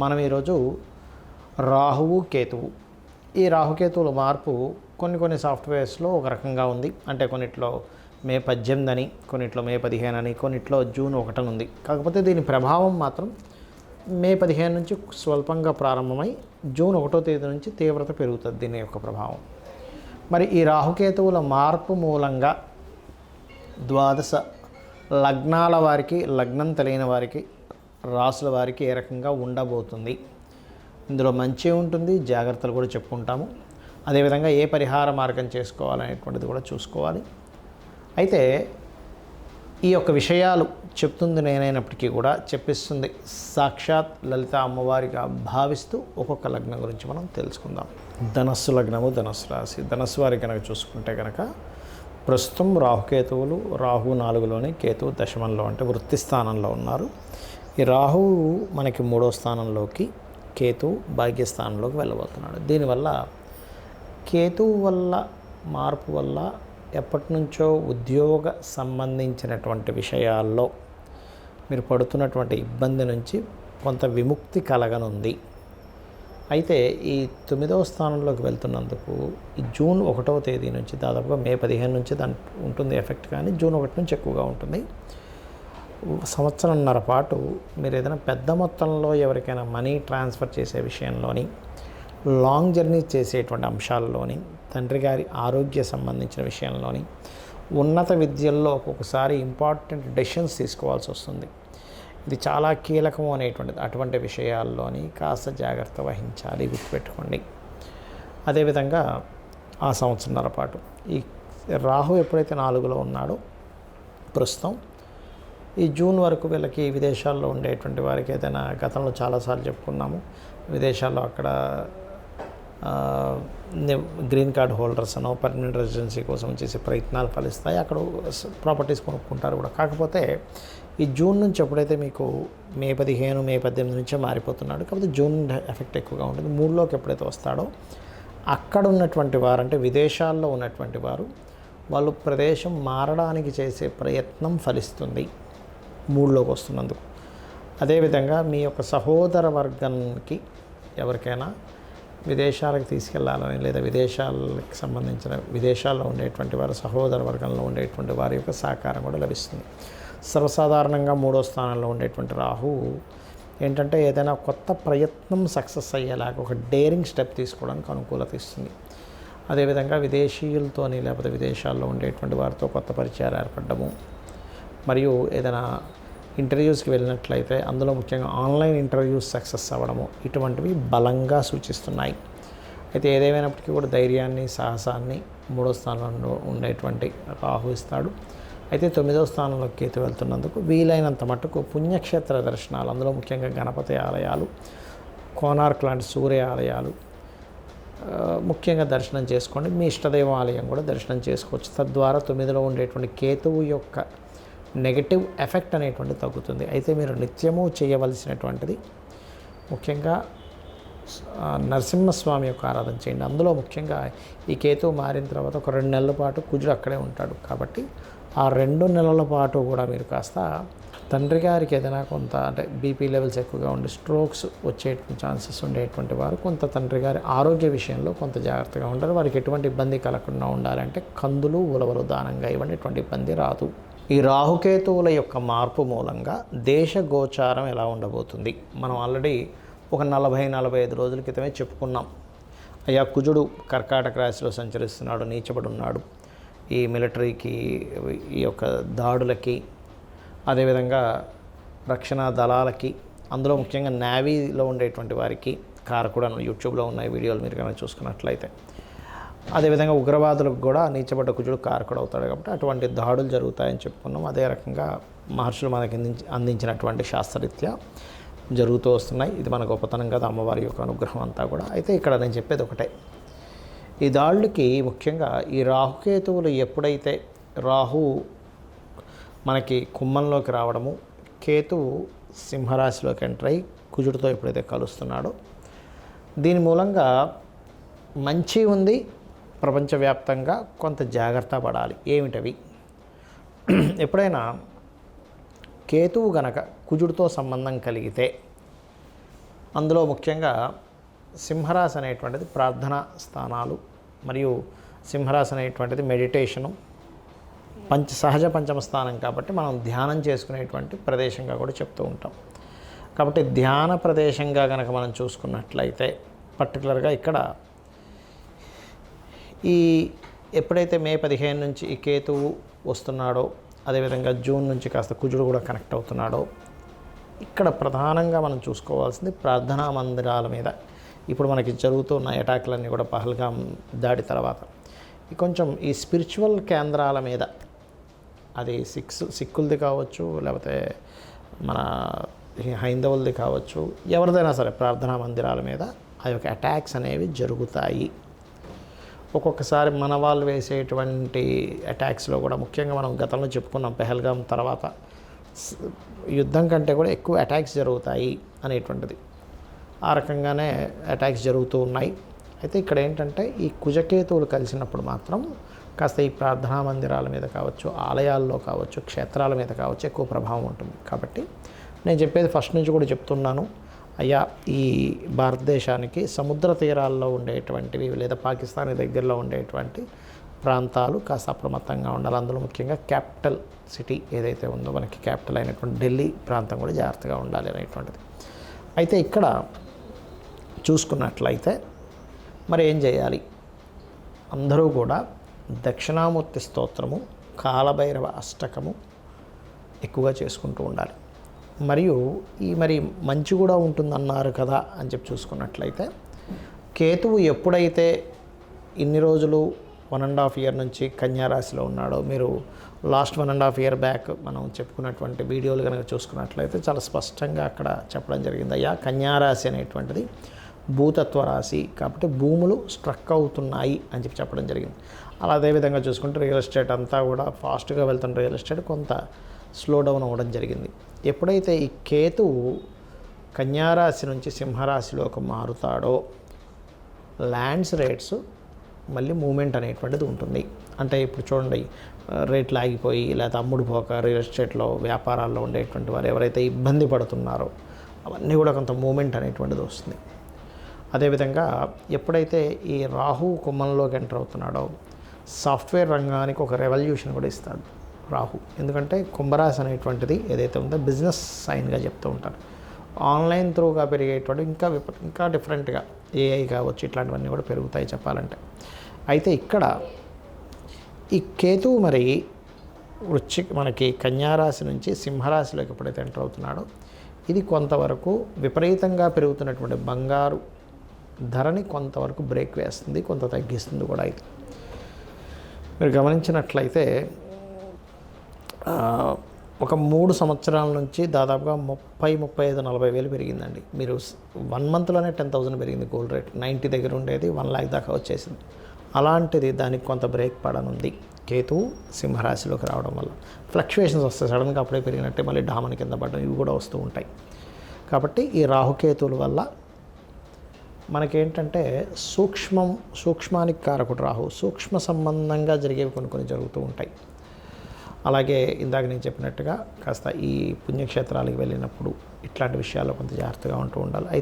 మనం ఈరోజు రాహువు కేతువు, ఈ రాహుకేతువుల మార్పు కొన్ని సాఫ్ట్వేర్స్లో ఒక రకంగా ఉంది. అంటే కొన్నిట్లో మే 18 అని, కొన్నిట్లో మే 15 అని, కొన్నిట్లో జూన్ 1 ఉంది. కాకపోతే దీని ప్రభావం మాత్రం మే 15 నుంచి స్వల్పంగా ప్రారంభమై జూన్ 1వ తేదీ నుంచి తీవ్రత పెరుగుతుంది దీని యొక్క ప్రభావం. మరి ఈ రాహుకేతువుల మార్పు మూలంగా ద్వాదశ లగ్నాల వారికి, లగ్నం తెలియని వారికి, రాసుల వారికి ఏ రకంగా ఉండబోతుంది, ఇందులో మంచి ఉంటుంది, జాగ్రత్తలు కూడా చెప్పుకుంటాము. అదేవిధంగా ఏ పరిహార మార్గం చేసుకోవాలనేటువంటిది కూడా చూసుకోవాలి. అయితే ఈ యొక్క విషయాలు చెప్తుంది నేనైనప్పటికీ కూడా చెప్పిస్తుంది సాక్షాత్ లలిత అమ్మవారిగా భావిస్తూ ఒక్కొక్క లగ్నం గురించి మనం తెలుసుకుందాం. ధనస్సు లగ్నము, ధనస్సు రాశి. ధనస్సు వారికి కనుక చూసుకుంటే కనుక ప్రస్తుతం రాహుకేతువులు, రాహు 4లోని, కేతువు దశమంలో అంటే వృత్తి స్థానంలో ఉన్నారు. ఈ రాహువు మనకి 3వ స్థానంలోకి, కేతువు భాగ్యస్థానంలోకి వెళ్ళబోతున్నాడు. దీనివల్ల కేతువు వల్ల మార్పు వల్ల ఎప్పటి నుంచో ఉద్యోగ సంబంధించినటువంటి విషయాల్లో మీరు పడుతున్నటువంటి ఇబ్బంది నుంచి కొంత విముక్తి కలగనుంది. అయితే ఈ 9వ స్థానంలోకి వెళ్తున్నందుకు ఈ జూన్ 1వ తేదీ నుంచి దాదాపుగా మే 15 నుంచి దాని ఉంటుంది ఎఫెక్ట్, కానీ జూన్ 1 నుంచి ఎక్కువగా ఉంటుంది. సంవత్సరంన్నర పాటు మీరు ఏదైనా పెద్ద మొత్తంలో ఎవరికైనా మనీ ట్రాన్స్ఫర్ చేసే విషయంలోని, లాంగ్ జర్నీ చేసేటువంటి అంశాల్లోని, తండ్రి గారి ఆరోగ్య సంబంధించిన విషయంలోని, ఉన్నత విద్యల్లో ఒక్కొక్కసారి ఇంపార్టెంట్ డెసిషన్స్ తీసుకోవాల్సి వస్తుంది. ఇది చాలా కీలకము అనేటువంటిది. అటువంటి విషయాల్లోని కాస్త జాగ్రత్త వహించాలి, గుర్తుపెట్టుకోండి. అదేవిధంగా ఆ సంవత్సరంన్నర పాటు ఈ రాహు ఎప్పుడైతే 4లో ఉన్నాడో ప్రస్తుతం ఈ జూన్ వరకు వీళ్ళకి విదేశాల్లో ఉండేటువంటి వారికి ఏదైనా, గతంలో చాలాసార్లు చెప్పుకున్నాము, విదేశాల్లో అక్కడ గ్రీన్ కార్డ్ హోల్డర్స్ అనో పర్మనెంట్ రెసిడెన్సీ కోసం చేసే ప్రయత్నాలు ఫలిస్తాయి. అక్కడ ప్రాపర్టీస్ కొనుక్కుంటారు కూడా. కాకపోతే ఈ జూన్ నుంచి ఎప్పుడైతే మీకు మే 15, మే 18 నుంచే మారిపోతున్నాడు. కాకపోతే జూన్ ఎఫెక్ట్ ఎక్కువగా ఉంటుంది. 3లోకి ఎప్పుడైతే వస్తాడో అక్కడ ఉన్నటువంటి వారు, అంటే విదేశాల్లో ఉన్నటువంటి వారు, వాళ్ళు ప్రదేశం మారడానికి చేసే ప్రయత్నం ఫలిస్తుంది 3లోకి వస్తున్నందుకు. అదేవిధంగా మీ యొక్క సహోదర వర్గానికి ఎవరికైనా విదేశాలకు తీసుకెళ్లాలని, లేదా విదేశాలకు సంబంధించిన విదేశాల్లో ఉండేటువంటి వారు, సహోదర వర్గంలో ఉండేటువంటి వారి యొక్క సహకారం కూడా లభిస్తుంది. సర్వసాధారణంగా 3వ స్థానంలో ఉండేటువంటి రాహు ఏంటంటే ఏదైనా కొత్త ప్రయత్నం సక్సెస్ అయ్యేలాగా ఒక డేరింగ్ స్టెప్ తీసుకోవడానికి అనుకూలత ఇస్తుంది. అదేవిధంగా విదేశీయులతోని, లేకపోతే విదేశాల్లో ఉండేటువంటి వారితో కొత్త పరిచయాలు ఏర్పడము, మరియు ఏదైనా ఇంటర్వ్యూస్కి వెళ్ళినట్లయితే అందులో ముఖ్యంగా ఆన్లైన్ ఇంటర్వ్యూస్ సక్సెస్ అవ్వడము, ఇటువంటివి బలంగా సూచిస్తున్నాయి. అయితే ఏదేమైనప్పటికీ కూడా ధైర్యాన్ని, సాహసాన్ని 3వ స్థానంలో ఉండేటువంటి రాహు ఇస్తాడు. అయితే 9వ స్థానంలో కేతు వెళ్తున్నందుకు వీలైనంత మట్టుకు పుణ్యక్షేత్ర దర్శనాలు, అందులో ముఖ్యంగా గణపతి ఆలయాలు, కోనార్క్ లాంటి సూర్య ఆలయాలు ముఖ్యంగా దర్శనం చేసుకోండి. మీ ఇష్టదైవ ఆలయం కూడా దర్శనం చేసుకోవచ్చు. తద్వారా 9లో ఉండేటువంటి కేతువు యొక్క నెగటివ్ ఎఫెక్ట్ అనేటువంటిది తగ్గుతుంది. అయితే మీరు నిత్యము చేయవలసినటువంటిది ముఖ్యంగా నరసింహస్వామి యొక్క ఆరాధన చేయండి. అందులో ముఖ్యంగా ఈ కేతువు మారిన తర్వాత ఒక 2 నెలల పాటు కుజుడు అక్కడే ఉంటాడు. కాబట్టి ఆ 2 నెలల పాటు కూడా మీరు కాస్త తండ్రి గారికి ఏదైనా కొంత, అంటే బీపీ లెవెల్స్ ఎక్కువగా ఉండి స్ట్రోక్స్ వచ్చే ఛాన్సెస్ ఉండేటువంటి వారు కొంత తండ్రి గారి ఆరోగ్య విషయంలో కొంత జాగ్రత్తగా ఉంటారు. వారికి ఎటువంటి ఇబ్బంది కలగకుండా ఉండాలంటే కందులు, ఉలవలు దానంగా ఇవ్వండి, ఎటువంటి ఇబ్బంది రాదు. ఈ రాహుకేతువుల యొక్క మార్పు మూలంగా దేశ గోచారం ఎలా ఉండబోతుంది మనం ఆల్రెడీ ఒక 40-45 రోజుల క్రితమే చెప్పుకున్నాం. అయ్యా కుజుడు కర్కాటక రాశిలో సంచరిస్తున్నాడు, నీచబడి ఉన్నాడు. ఈ మిలిటరీకి, ఈ యొక్క దాడులకి, అదేవిధంగా రక్షణ దళాలకి, అందులో ముఖ్యంగా నేవీలో ఉండేటువంటి వారికి కారకుడు. యూట్యూబ్లో ఉన్నాయి వీడియోలు మీరు కనుక చూసుకున్నట్లయితే. అదేవిధంగా ఉగ్రవాదులకు కూడా నీచబడ్డ కుజుడు కారకుడు అవుతాడు. కాబట్టి అటువంటి దాడులు జరుగుతాయని చెప్పుకున్నాం. అదే రకంగా మహర్షులు మనకి అందించినటువంటి శాస్త్రరీత్యా జరుగుతూ వస్తున్నాయి. ఇది మన గొప్పతనం కదా, అమ్మవారి యొక్క అనుగ్రహం అంతా కూడా. అయితే ఇక్కడ నేను చెప్పేది ఒకటే, ఈ దాడులకి ముఖ్యంగా ఈ రాహుకేతువులు ఎప్పుడైతే రాహు మనకి కుంభంలోకి రావడము, కేతువు సింహరాశిలోకి ఎంటర్ అయ్యి కుజుడితో ఎప్పుడైతే కలుస్తున్నాడో, దీని మూలంగా మంచి ఉంది. ప్రపంచవ్యాప్తంగా కొంత జాగ్రత్త పడాలి. ఏమిటవి? ఎప్పుడైనా కేతువు గనక కుజుడితో సంబంధం కలిగితే అందులో ముఖ్యంగా సింహరాశి అనేటువంటిది ప్రార్థనా స్థానాలు మరియు సింహరాశి అనేటువంటిది మెడిటేషను సహజ పంచమ స్థానం కాబట్టి మనం ధ్యానం చేసుకునేటువంటి ప్రదేశంగా కూడా చెప్తూ ఉంటాం. కాబట్టి ధ్యాన ప్రదేశంగా కనుక మనం చూసుకున్నట్లయితే పర్టికులర్గా ఇక్కడ ఎప్పుడైతే మే 15 నుంచి ఈ కేతువు వస్తున్నాడో, అదేవిధంగా జూన్ నుంచి కాస్త కుజుడు కూడా కనెక్ట్ అవుతున్నాడో, ఇక్కడ ప్రధానంగా మనం చూసుకోవాల్సింది ప్రార్థనా మందిరాల మీద ఇప్పుడు మనకి జరుగుతున్న అటాక్లన్నీ కూడా పహల్గాం దాడి తర్వాత కొంచెం ఈ స్పిరిచువల్ కేంద్రాల మీద, అది సిక్కులది కావచ్చు, లేకపోతే మన హైందవులది కావచ్చు, ఎవరిదైనా సరే ప్రార్థనా మందిరాల మీద ఆ యొక్క అటాక్స్ అనేవి జరుగుతాయి. ఒక్కొక్కసారి మన వాళ్ళు వేసేటువంటి అటాక్స్లో కూడా ముఖ్యంగా మనం గతంలో చెప్పుకున్నాం, పెహల్గాం తర్వాత యుద్ధం కంటే కూడా ఎక్కువ అటాక్స్ జరుగుతాయి అనేటువంటిది. ఆ రకంగానే అటాక్స్ జరుగుతూ ఉన్నాయి. అయితే ఇక్కడ ఏంటంటే ఈ కుజకేతువులు కలిసినప్పుడు మాత్రం కాస్త ఈ ప్రార్థనా మందిరాల మీద కావచ్చు, ఆలయాల్లో కావచ్చు, క్షేత్రాల మీద కావచ్చు ఎక్కువ ప్రభావం ఉంటుంది. కాబట్టి నేను చెప్పేది ఫస్ట్ నుంచి కూడా చెప్తున్నాను, అయ్యా ఈ భారతదేశానికి సముద్ర తీరాల్లో ఉండేటువంటివి లేదా పాకిస్తాన్ దగ్గరలో ఉండేటువంటి ప్రాంతాలు కాస్త అప్రమత్తంగా ఉండాలి. అందులో ముఖ్యంగా క్యాపిటల్ సిటీ ఏదైతే ఉందో మనకి క్యాపిటల్ అయినటువంటి ఢిల్లీ ప్రాంతం కూడా జాగ్రత్తగా ఉండాలి అనేటువంటిది. అయితే ఇక్కడ చూసుకున్నట్లయితే మరి ఏం చేయాలి? అందరూ కూడా దక్షిణామూర్తి స్తోత్రము, కాలభైరవ అష్టకము ఎక్కువగా చేసుకుంటూ ఉండాలి. మరియు మరి మంచి కూడా ఉంటుందన్నారు కదా అని చెప్పి చూసుకున్నట్లయితే కేతువు ఎప్పుడైతే ఇన్ని రోజులు 1.5 ఇయర్ నుంచి కన్యారాశిలో ఉన్నాడో, మీరు లాస్ట్ 1.5 ఇయర్ బ్యాక్ మనం చెప్పుకున్నటువంటి వీడియోలు కనుక చూసుకున్నట్లయితే చాలా స్పష్టంగా అక్కడ చెప్పడం జరిగింది, అయ్యా కన్యారాశి అనేటువంటిది భూతత్వ రాశి కాబట్టి భూములు స్ట్రక్ అవుతున్నాయి అని చెప్పి చెప్పడం జరిగింది. అలా అదేవిధంగా చూసుకుంటే రియల్ ఎస్టేట్ అంతా కూడా ఫాస్ట్గా వెళ్తున్న రియల్ ఎస్టేట్ కొంత స్లో డౌన్ అవ్వడం జరిగింది. ఎప్పుడైతే ఈ కేతువు కన్యారాశి నుంచి సింహరాశిలోకి మారుతాడో ల్యాండ్స్ రేట్స్ మళ్ళీ మూమెంట్ అనేటువంటిది ఉంటుంది. అంటే ఇప్పుడు చూడండి, రేట్లు ఆగిపోయి లేదా అమ్ముడుపోక రియల్ ఎస్టేట్లో వ్యాపారాల్లో ఉండేటువంటి వారు ఎవరైతే ఇబ్బంది పడుతున్నారో అవన్నీ కూడా కొంత మూమెంట్ అనేటువంటిది వస్తుంది. అదేవిధంగా ఎప్పుడైతే ఈ రాహు కుంభంలోకి ఎంటర్ అవుతున్నాడో సాఫ్ట్వేర్ రంగానికి ఒక రెవల్యూషన్ కూడా ఇస్తాడు రాహు. ఎందుకంటే కుంభరాశి అనేటువంటిది ఏదైతే ఉందో బిజినెస్ సైన్గా చెప్తూ ఉంటారు. ఆన్లైన్ త్రూగా పెరిగేటువంటి ఇంకా డిఫరెంట్గా ఏఐ కావచ్చు, ఇట్లాంటివన్నీ కూడా పెరుగుతాయి చెప్పాలంటే. అయితే ఇక్కడ ఈ కేతువు మరి మనకి కన్యారాశి నుంచి సింహరాశిలోకి ఎప్పుడైతే ఎంటర్ అవుతున్నాడో ఇది కొంతవరకు విపరీతంగా పెరుగుతున్నటువంటి బంగారు ధరని కొంతవరకు బ్రేక్ వేస్తుంది, కొంత తగ్గిస్తుంది కూడా. ఇది మీరు గమనించినట్లయితే ఒక 3 సంవత్సరాల నుంచి దాదాపుగా 35-40 వేలు పెరిగిందండి. మీరు 1 మంత్లోనే 10,000 పెరిగింది గోల్డ్ రేట్. 90 దగ్గర ఉండేది 1 lakh దాకా వచ్చేసింది. అలాంటిది దానికి కొంత బ్రేక్ పడనుంది కేతువు సింహరాశిలోకి రావడం వల్ల. ఫ్లక్చువేషన్స్ వస్తాయి, సడన్గా అప్పుడే పెరిగినట్టే మళ్ళీ డామని కింద పడడం, ఇవి కూడా వస్తూ ఉంటాయి. కాబట్టి ఈ రాహుకేతువుల వల్ల మనకేంటంటే సూక్ష్మానికి కారకుడు రాహు, సూక్ష్మ సంబంధంగా జరిగేవి కొన్ని జరుగుతూ ఉంటాయి. అలాగే ఇందాక నేను చెప్పినట్టుగా కాస్త ఈ పుణ్యక్షేత్రాలకు వెళ్ళినప్పుడు ఇట్లాంటి విషయాల్లో కొంత జాగ్రత్తగా ఉంటూ ఉండాలి.